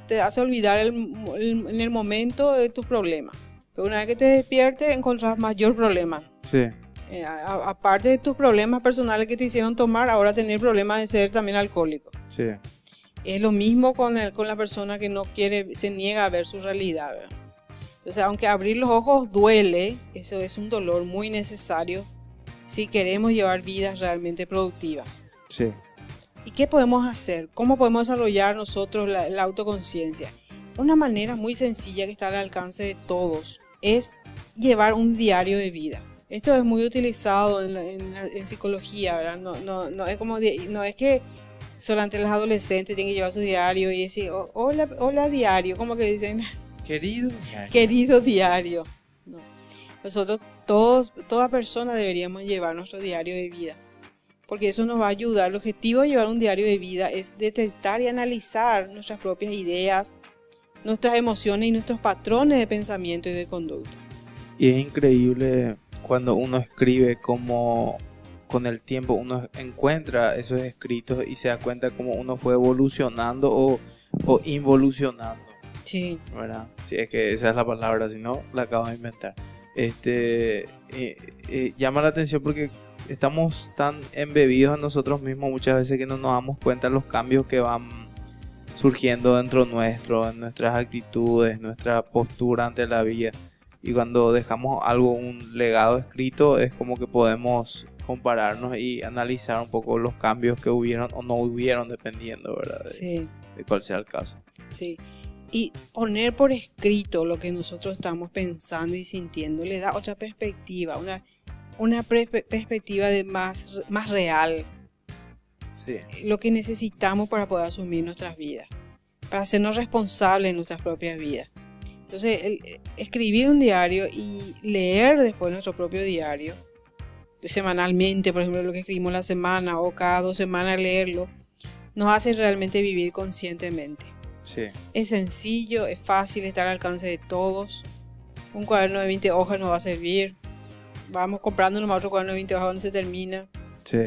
te hace olvidar en el momento de tus problemas. Pero una vez que te despiertes, encontrás mayor problema. Sí. Aparte de tus problemas personales que te hicieron tomar, ahora tener problemas de ser también alcohólico. Sí. Es lo mismo con la persona que no quiere, se niega a ver su realidad, ¿verdad? Entonces, aunque abrir los ojos duele, eso es un dolor muy necesario si queremos llevar vidas realmente productivas. Sí. ¿Y qué podemos hacer? ¿Cómo podemos desarrollar nosotros la autoconciencia? Una manera muy sencilla que está al alcance de todos es llevar un diario de vida. Esto es muy utilizado en psicología, ¿verdad? No es que solamente los adolescentes tienen que llevar su diario y decir, hola diario, como que dicen, querido diario. No. Nosotros toda persona deberíamos llevar nuestro diario de vida, porque eso nos va a ayudar. El objetivo de llevar un diario de vida es detectar y analizar nuestras propias ideas, nuestras emociones y nuestros patrones de pensamiento y de conducta. Y es increíble cuando uno escribe cómo con el tiempo uno encuentra esos escritos y se da cuenta cómo uno fue evolucionando o involucionando. Sí. ¿Verdad? Sí, es que esa es la palabra, si no la acabo de inventar. Llama la atención porque estamos tan embebidos en nosotros mismos muchas veces que no nos damos cuenta de los cambios que van surgiendo dentro nuestro, en nuestras actitudes, nuestra postura ante la vida. Y cuando dejamos algo, un legado escrito, es como que podemos compararnos y analizar un poco los cambios que hubieron o no hubieron, dependiendo, ¿verdad? De cuál sea el caso. Sí. Y poner por escrito lo que nosotros estamos pensando y sintiendo le da otra perspectiva, una perspectiva de más real. Sí. Lo que necesitamos para poder asumir nuestras vidas, para hacernos responsables de nuestras propias vidas. Entonces, escribir un diario y leer después nuestro propio diario, semanalmente, por ejemplo, lo que escribimos la semana o cada 2 semanas leerlo, nos hace realmente vivir conscientemente. Sí. Es sencillo, es fácil, está al alcance de todos. Un cuaderno de 20 hojas nos va a servir. Vamos comprando nomás otro cuaderno de 20 hojas cuando se termina. Sí.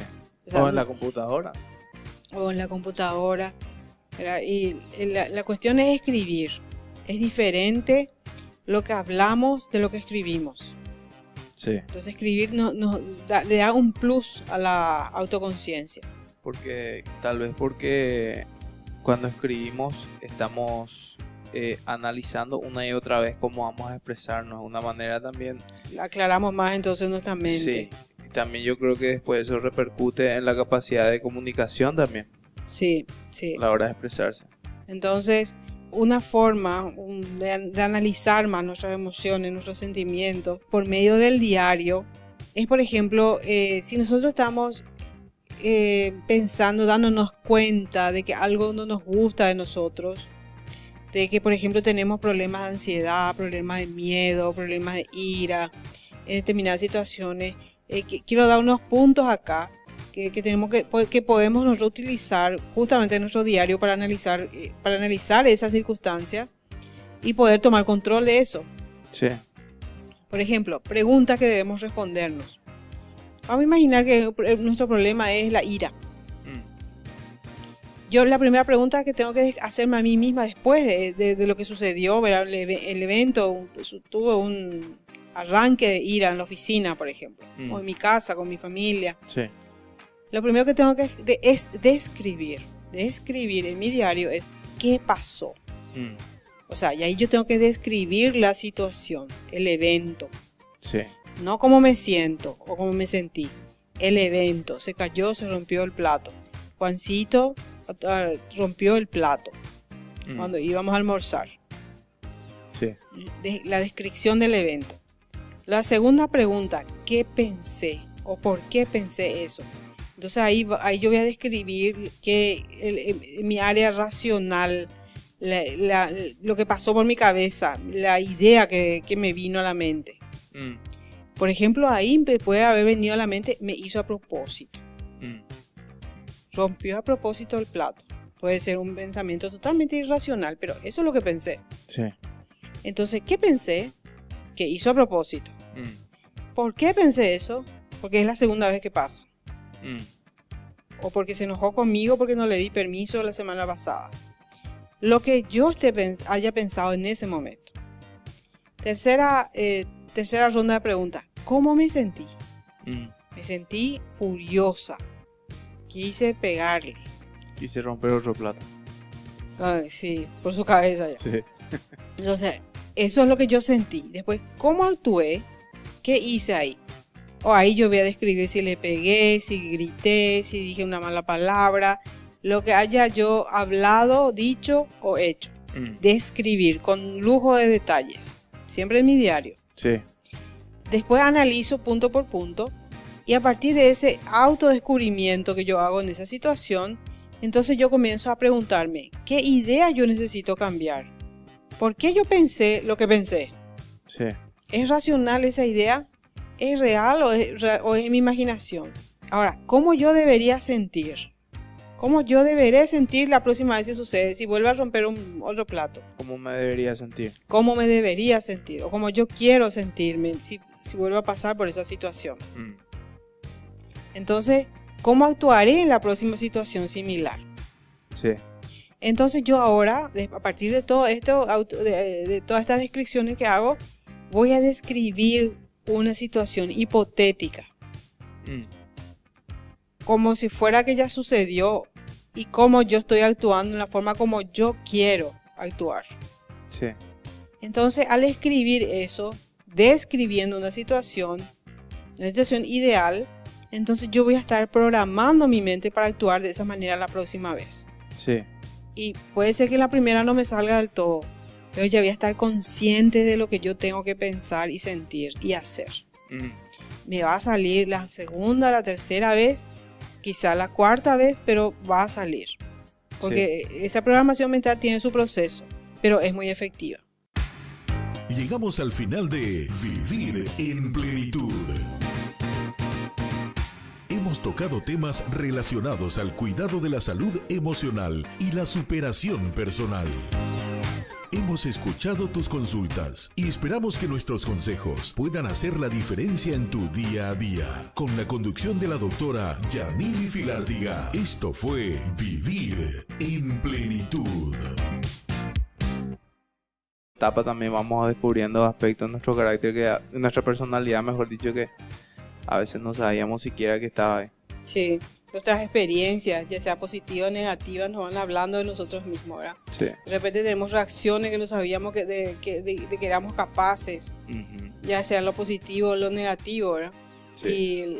O en la computadora. O en la computadora. Y la cuestión es escribir. Es diferente lo que hablamos de lo que escribimos. Sí. Entonces escribir le da un plus a la autoconciencia. Porque cuando escribimos estamos analizando una y otra vez cómo vamos a expresarnos, de una manera también. Aclaramos más entonces nuestra mente. Sí, y también yo creo que después eso repercute en la capacidad de comunicación también, Sí, sí. a la hora de expresarse. Entonces, una forma de analizar más nuestras emociones, nuestros sentimientos por medio del diario es, por ejemplo, si nosotros estamos pensando, dándonos cuenta de que algo no nos gusta de nosotros, de que, por ejemplo, tenemos problemas de ansiedad, problemas de miedo, problemas de ira en determinadas situaciones, quiero dar unos puntos acá que podemos nosotros utilizar justamente en nuestro diario para analizar esa circunstancia y poder tomar control de eso. Sí. Por ejemplo, preguntas que debemos respondernos. Vamos a imaginar que nuestro problema es la ira. Yo la primera pregunta que tengo que hacerme a mí misma después de lo que sucedió, ¿verdad? El evento, tuve un arranque de ira en la oficina, por ejemplo, o en mi casa, con mi familia. Sí. Lo primero que tengo que es describir en mi diario es qué pasó. O sea, y ahí yo tengo que describir la situación, el evento. Sí. No cómo me siento o cómo me sentí. El evento, se cayó, se rompió el plato. Juancito rompió el plato cuando íbamos a almorzar. Sí. La descripción del evento. La segunda pregunta, ¿qué pensé? ¿O por qué pensé eso? Entonces ahí yo voy a describir que mi área racional, lo que pasó por mi cabeza, la idea que me vino a la mente. Por ejemplo, ahí me puede haber venido a la mente, me hizo a propósito. Rompió a propósito el plato. Puede ser un pensamiento totalmente irracional, pero eso es lo que pensé. Sí. Entonces, ¿qué pensé? Que hizo a propósito. ¿Por qué pensé eso? Porque es la segunda vez que pasa. O porque se enojó conmigo porque no le di permiso la semana pasada. Lo que yo haya pensado en ese momento. Tercera ronda de preguntas. ¿Cómo me sentí? Me sentí furiosa. Quise pegarle. Quise romper otro plato. Ay, sí, por su cabeza ya. Sí. Entonces, eso es lo que yo sentí. Después, ¿cómo actué? ¿Qué hice ahí? O ahí yo voy a describir si le pegué, si grité, si dije una mala palabra, lo que haya yo hablado, dicho o hecho. Describir con lujo de detalles. Siempre en mi diario. Sí. Después analizo punto por punto y a partir de ese autodescubrimiento que yo hago en esa situación, entonces yo comienzo a preguntarme, ¿qué idea yo necesito cambiar? ¿Por qué yo pensé lo que pensé? Sí. ¿Es racional esa idea? ¿Es real o es mi imaginación? Ahora, ¿cómo yo debería sentir? ¿Cómo yo deberé sentir la próxima vez que sucede? Si vuelvo a romper otro plato. ¿Cómo me debería sentir? ¿Cómo me debería sentir? O cómo yo quiero sentirme si vuelvo a pasar por esa situación. Entonces, ¿cómo actuaré en la próxima situación similar? Sí. Entonces yo ahora, a partir de todo esto, de todas estas descripciones que hago, voy a describir una situación hipotética. Como si fuera que ya sucedió y cómo yo estoy actuando en la forma como yo quiero actuar. Sí. Entonces, al escribir eso, describiendo una situación ideal, entonces yo voy a estar programando mi mente para actuar de esa manera la próxima vez. Sí. Y puede ser que la primera no me salga del todo, pero ya voy a estar consciente de lo que yo tengo que pensar y sentir y hacer. Me va a salir la segunda, la tercera vez, quizá la cuarta vez, pero va a salir. Porque esa programación mental tiene su proceso, pero es muy efectiva. Llegamos al final de Vivir en Plenitud. Hemos tocado temas relacionados al cuidado de la salud emocional y la superación personal. Hemos escuchado tus consultas y esperamos que nuestros consejos puedan hacer la diferencia en tu día a día. Con la conducción de la doctora Yamili Filártiga, esto fue Vivir en Plenitud. Etapa también vamos descubriendo aspectos de nuestro carácter, de nuestra personalidad, mejor dicho, que a veces no sabíamos siquiera que estaba ahí. Sí, nuestras experiencias, ya sea positivas o negativas, nos van hablando de nosotros mismos, ¿verdad? Sí. De repente tenemos reacciones que no sabíamos de que éramos capaces, ya sea lo positivo o lo negativo, ¿verdad? Sí.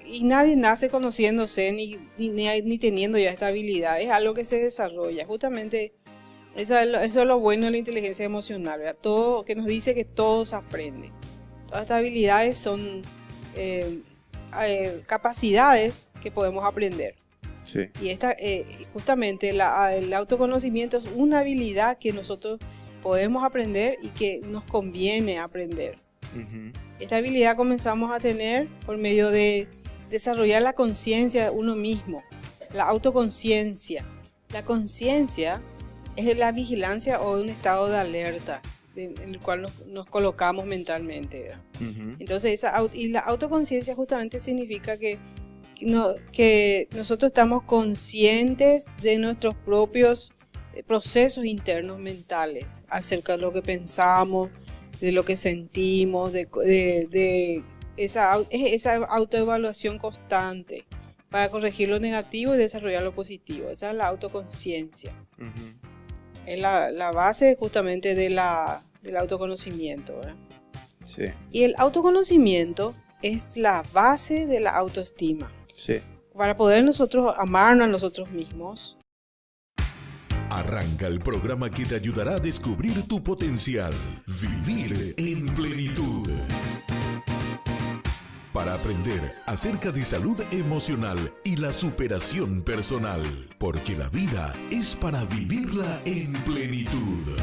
Y nadie nace conociéndose ni teniendo ya esta habilidad, es algo que se desarrolla. Justamente eso es lo bueno de la inteligencia emocional, ¿verdad? Todo que nos dice que todo se aprende. Todas estas habilidades son capacidades que podemos aprender. Sí. Y justamente el autoconocimiento es una habilidad que nosotros podemos aprender y que nos conviene aprender. Esta habilidad comenzamos a tener por medio de desarrollar la conciencia de uno mismo, la autoconciencia. La conciencia es la vigilancia o un estado de alerta en el cual nos colocamos mentalmente, ¿verdad? Entonces, la autoconciencia justamente significa que nosotros estamos conscientes de nuestros propios procesos internos mentales, acerca de lo que pensamos, de lo que sentimos, de esa autoevaluación constante para corregir lo negativo y desarrollar lo positivo. Esa es la autoconciencia. Es la base justamente del autoconocimiento, ¿verdad? Sí. Y el autoconocimiento es la base de la autoestima. Sí. Para poder nosotros amarnos a nosotros mismos. Arranca el programa que te ayudará a descubrir tu potencial. Vivir en plenitud. Para aprender acerca de salud emocional y la superación personal. Porque la vida es para vivirla en plenitud.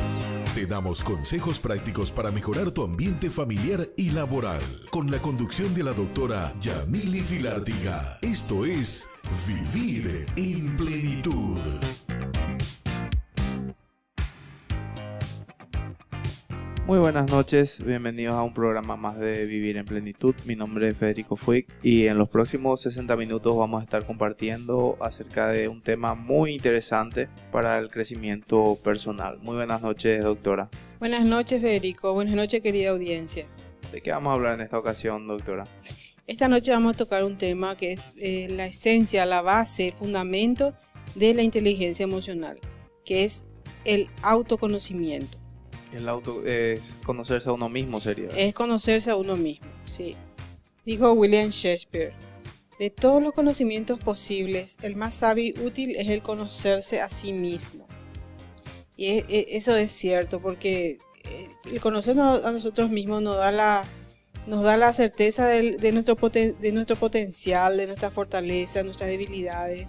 Te damos consejos prácticos para mejorar tu ambiente familiar y laboral. Con la conducción de la doctora Yamily Filártiga. Esto es Vivir en Plenitud. Muy buenas noches, bienvenidos a un programa más de Vivir en Plenitud. Mi nombre es Federico Fuig y en los próximos 60 minutos vamos a estar compartiendo acerca de un tema muy interesante para el crecimiento personal. Muy buenas noches, doctora. Buenas noches, Federico. Buenas noches, querida audiencia. ¿De qué vamos a hablar en esta ocasión, doctora? Esta noche vamos a tocar un tema que es la esencia, la base, el fundamento de la inteligencia emocional, que es el autoconocimiento. El auto es conocerse a uno mismo, sería. Es conocerse a uno mismo, sí. Dijo William Shakespeare: de todos los conocimientos posibles, el más sabio y útil es el conocerse a sí mismo. Y eso es cierto, porque el conocernos a nosotros mismos nos da la certeza de nuestro potencial, de nuestra fortaleza, nuestras debilidades,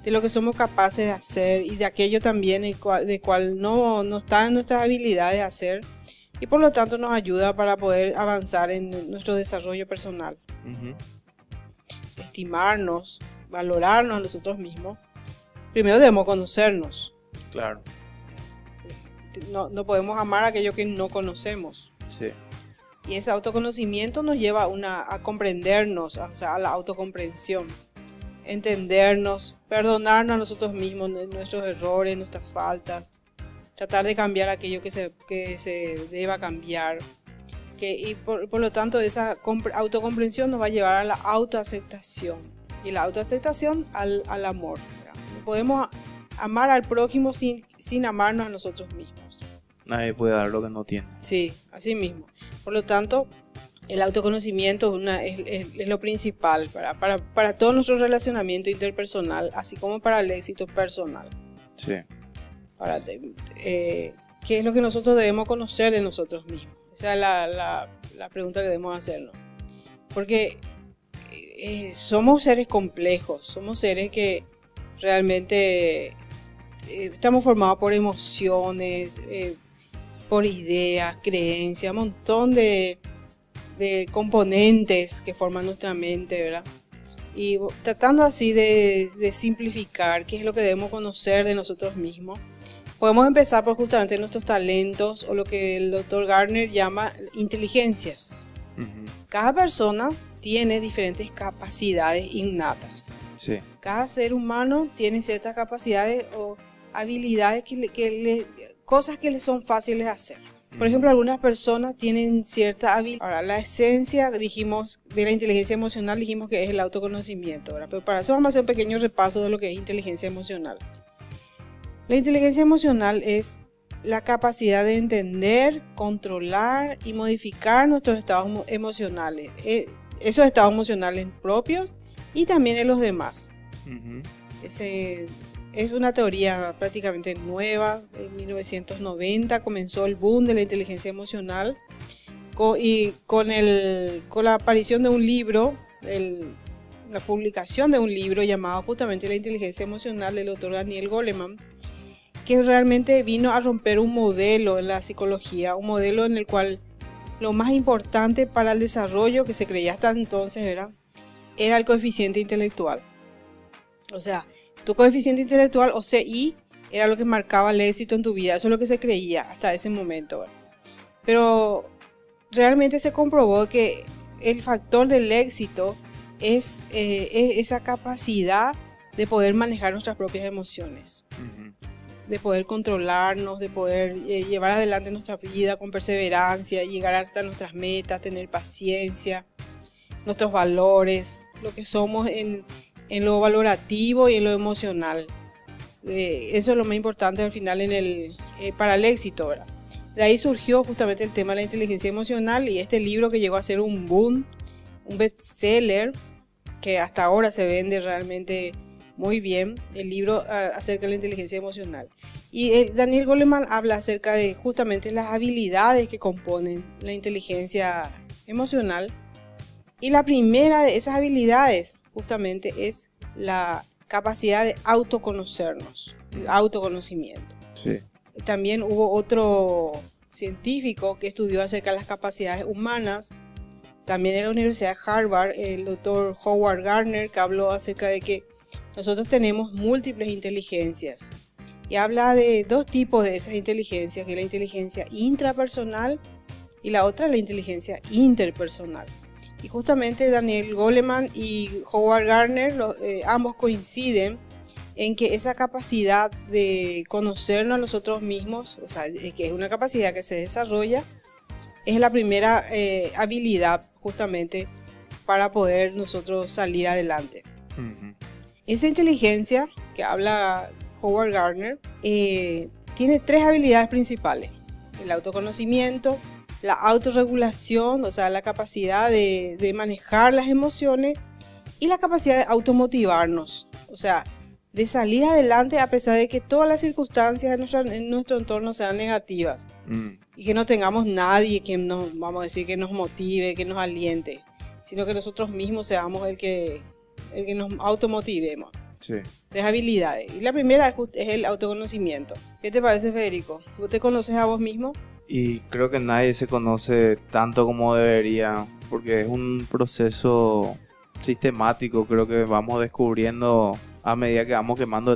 de lo que somos capaces de hacer y de aquello también de cual no está en nuestras habilidades de hacer, y por lo tanto nos ayuda para poder avanzar en nuestro desarrollo personal. Estimarnos, valorarnos a nosotros mismos. Primero debemos conocernos. Claro. No podemos amar aquello que no conocemos. Sí. Y ese autoconocimiento nos lleva a comprendernos, o sea, a la autocomprensión. Entendernos, perdonarnos a nosotros mismos, nuestros errores, nuestras faltas, tratar de cambiar aquello que se deba cambiar, y por lo tanto esa autocomprensión nos va a llevar a la autoaceptación, y la autoaceptación al amor. No podemos amar al prójimo sin amarnos a nosotros mismos. Nadie puede dar lo que no tiene. Sí, así mismo. Por lo tanto, el autoconocimiento es lo principal para todo nuestro relacionamiento interpersonal, así como para el éxito personal. Sí. ¿Qué es lo que nosotros debemos conocer de nosotros mismos? Esa es la pregunta que debemos hacernos. Porque somos seres complejos, somos seres que realmente estamos formados por emociones, por ideas, creencias, un montón de componentes que forman nuestra mente, ¿verdad? Y tratando así de simplificar qué es lo que debemos conocer de nosotros mismos, podemos empezar por justamente nuestros talentos, o lo que el Dr. Gardner llama inteligencias. Cada persona tiene diferentes capacidades innatas. Sí. Cada ser humano tiene ciertas capacidades o habilidades cosas que le son fáciles de hacer. Por ejemplo, algunas personas tienen cierta habilidad. Ahora, la esencia, dijimos, de la inteligencia emocional, dijimos que es el autoconocimiento, ¿verdad? Pero para eso vamos a hacer un pequeño repaso de lo que es inteligencia emocional. La inteligencia emocional es la capacidad de entender, controlar y modificar nuestros estados emocionales. Esos estados emocionales propios y también en los demás. Es una teoría prácticamente nueva. En 1990 comenzó el boom de la inteligencia emocional con la aparición de un libro, la publicación de un libro llamado justamente La inteligencia emocional del doctor Daniel Goleman, que realmente vino a romper un modelo en la psicología, un modelo en el cual lo más importante para el desarrollo que se creía hasta entonces era el coeficiente intelectual. O sea, tu coeficiente intelectual o CI era lo que marcaba el éxito en tu vida. Eso es lo que se creía hasta ese momento, ¿verdad? Pero realmente se comprobó que el factor del éxito es esa capacidad de poder manejar nuestras propias emociones, de poder controlarnos, de poder llevar adelante nuestra vida con perseverancia, llegar hasta nuestras metas, tener paciencia, nuestros valores, lo que somos en lo valorativo y en lo emocional. Eso es lo más importante al final para el éxito, ¿verdad? De ahí surgió justamente el tema de la inteligencia emocional y este libro que llegó a ser un boom, un bestseller que hasta ahora se vende realmente muy bien, el libro acerca de la inteligencia emocional. Y Daniel Goleman habla acerca de justamente las habilidades que componen la inteligencia emocional. Y la primera de esas habilidades justamente es la capacidad de autoconocernos, el autoconocimiento. Sí. También hubo otro científico que estudió acerca de las capacidades humanas, también en la Universidad de Harvard, el doctor Howard Gardner, que habló acerca de que nosotros tenemos múltiples inteligencias. Y habla de dos tipos de esas inteligencias, que es la inteligencia intrapersonal y la otra la inteligencia interpersonal. Y justamente Daniel Goleman y Howard Gardner, ambos coinciden en que esa capacidad de conocernos a nosotros mismos, o sea, que es una capacidad que se desarrolla, es la primera habilidad justamente para poder nosotros salir adelante. Esa inteligencia que habla Howard Gardner tiene tres habilidades principales: el autoconocimiento, la autorregulación, o sea, la capacidad de manejar las emociones, y la capacidad de automotivarnos, o sea, de salir adelante a pesar de que todas las circunstancias en nuestro entorno sean negativas y que no tengamos nadie que nos, vamos a decir, que nos motive, que nos aliente, sino que nosotros mismos seamos el que nos automotivemos. Sí. Tres habilidades. Y la primera es el autoconocimiento. ¿Qué te parece, Federico? ¿Vos te conoces a vos mismo? Y creo que nadie se conoce tanto como debería, porque es un proceso sistemático. Creo que vamos descubriendo a medida que vamos quemando